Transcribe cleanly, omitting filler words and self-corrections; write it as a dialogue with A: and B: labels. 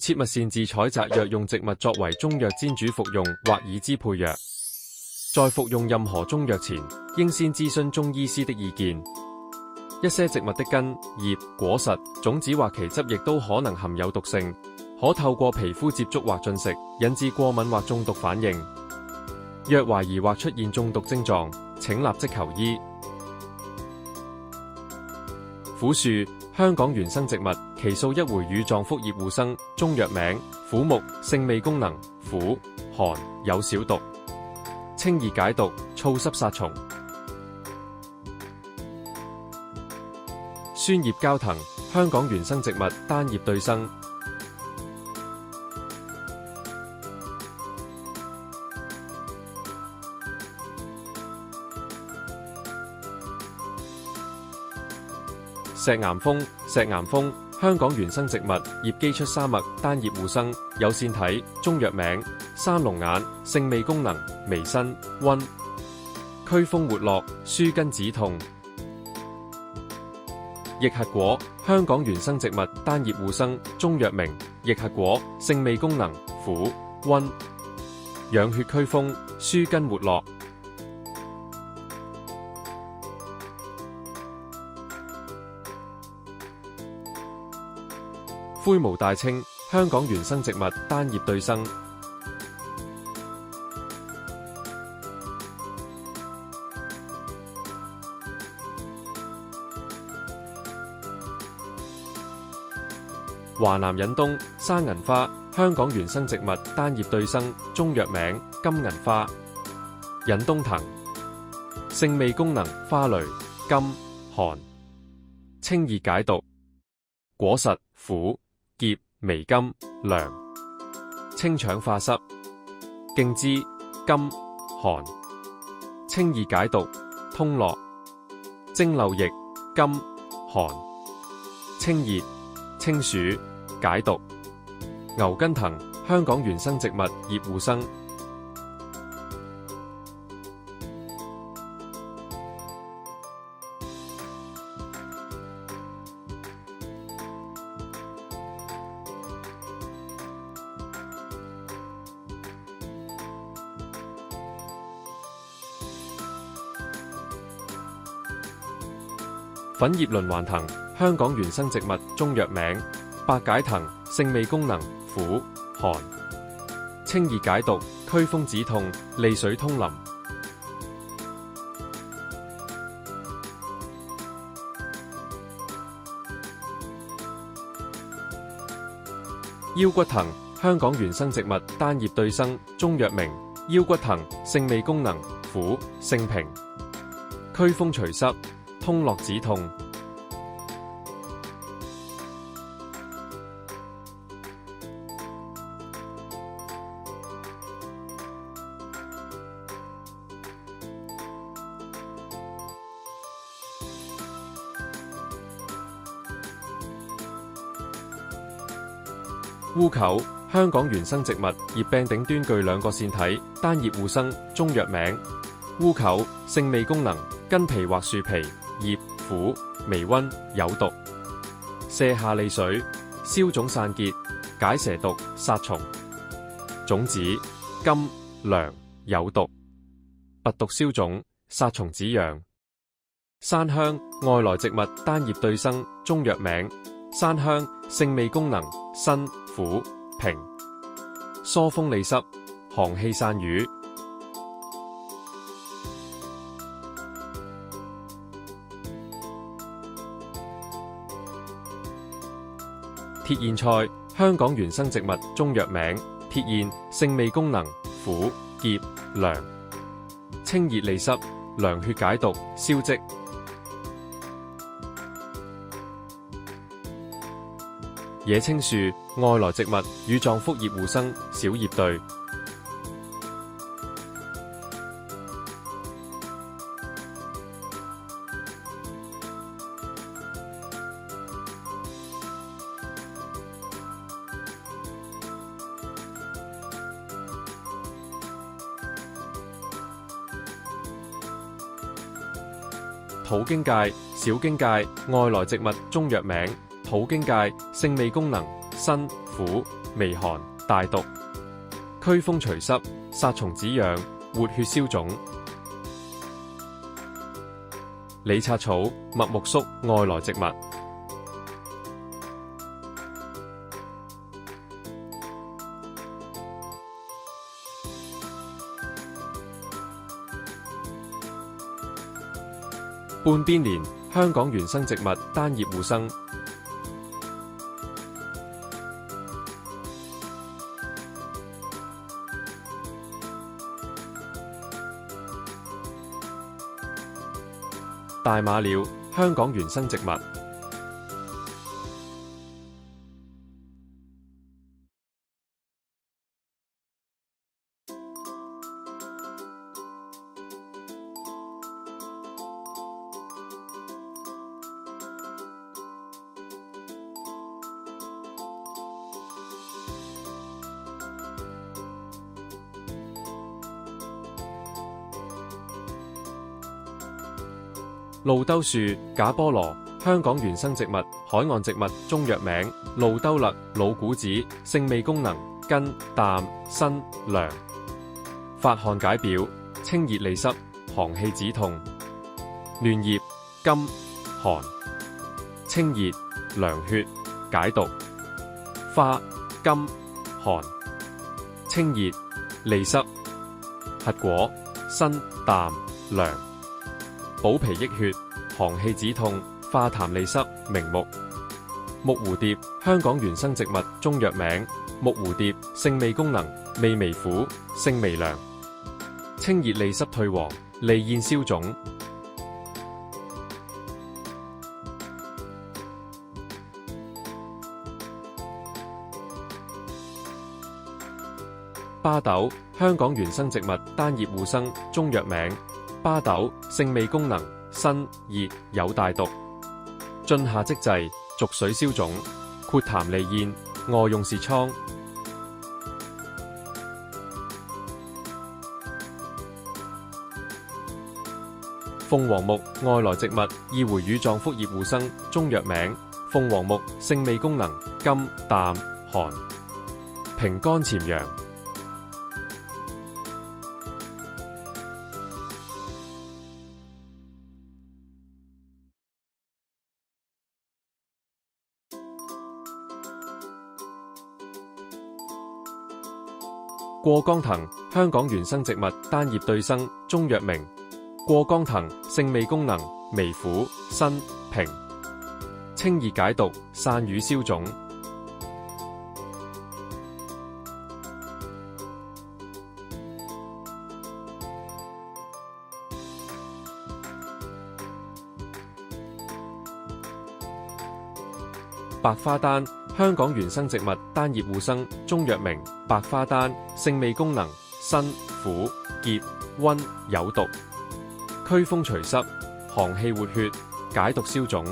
A: 切勿擅自採擇藥用植物作為中藥煎煮服用或以之配藥。在服用任何中藥前，應先諮詢中醫師的意見。一些植物的根、葉、果實、種子或其汁液都可能含有毒性，可透過皮膚接觸或進食，引致過敏或中毒反應。若懷疑或出現中毒症狀，請立即求醫。苦樹，香港原生植物，其數一回乳狀腹葉護生，中藥名苦木，性味功能苦、寒，有小毒，清熱解毒，燥濕殺蟲。酸葉膠藤，香港原生植物，單葉對生。石岩楓，石岩楓，香港原生植物，葉基出沙麥，單葉護生，有腺體，中藥名山龍眼，性味功能微辛、溫，驅風活絡，舒筋止痛。益核果，香港原生植物，單葉護生，中藥名益核果，性味功能苦、溫，養血驅風，舒筋活絡。灰毛大青，香港原生植物，單葉對生。華南忍冬，山銀花，香港原生植物，單葉對生，中藥名金銀花。忍冬藤，性味功能花蕾、甘、寒，清熱解毒。果實苦、澀、微甘、涼，清腸化濕。莖枝甘、寒，清熱解毒，通絡。蒸餾液甘、寒，清熱、清暑、解毒。牛筋藤，香港原生植物，葉護生。粉葉輪環藤，香港原生植物，中藥名百解藤，性味功能苦、寒，清熱解毒，驅風止痛，利水通淋。腰骨藤，香港原生植物，單葉對生，中藥名腰骨藤，性味功能苦、性平，驅風除濕，通絡止痛。烏桕，香港原生植物，葉柄頂端具兩個腺體，單葉護生，中藥名烏桕，性味功能根皮或樹皮，葉苦、微溫，有毒，瀉下利水，消腫散結，解蛇毒，殺蟲。種子甘、涼，有毒，拔毒消腫，殺蟲止癢。山香，外來植物，單葉對生，中藥名山香，性味功能辛、苦、平，疏風利濕，行氣散瘀。鐵硯菜，香港原生植物，中藥名鐵硯，性味功能苦、澀、涼，清熱利濕，涼血解毒，消積。野青樹，外來植物，乳狀腹葉護生，小葉對。土荊芥，小荊芥，外來植物，中藥名土荊芥，性味功能辛、苦、微寒、大毒。驅風除濕，殺蟲止癢，活血消腫。李擦草、麥木蓿外來植物。半邊蓮，香港原生植物，單葉護生。大馬鳥，香港原生植物。露兜樹，假菠蘿，香港原生植物，海岸植物，中藥名，露兜勒，老古子，性味功能，甘、淡、辛、涼，發汗解表，清熱利濕，行氣止痛。嫩葉，甘、寒，清熱、涼血，解毒。花，甘、寒，清熱、利濕。核果，辛、淡、涼，補脾益血，行氣止痛，化痰利濕，明目。木蝴蝶，香港原生植物，中藥名，木蝴蝶，性味功能，味微苦，性微涼，清熱利濕退黃，利咽消腫。巴豆，香港原生植物，單葉護生，中藥名，巴豆，性味功能，辛熱，有大毒，進下即滯，逐水消腫，豁痰利咽，外用痔瘡。鳳凰木，外來植物，意回乳狀腹葉護生，中藥名，鳳凰木，性味功能，甘、淡、寒，平肝潛陽。過江藤，香港原生植物，單葉對生，中藥名，過江藤，性味功能，微苦、辛、平，清熱解毒，散瘀消腫。白花丹，香港原生植物，單葉護生，中藥名，白花丹，性味功能，辛、苦、澀、溫，有毒，驅風除濕，行氣活血，解毒消腫。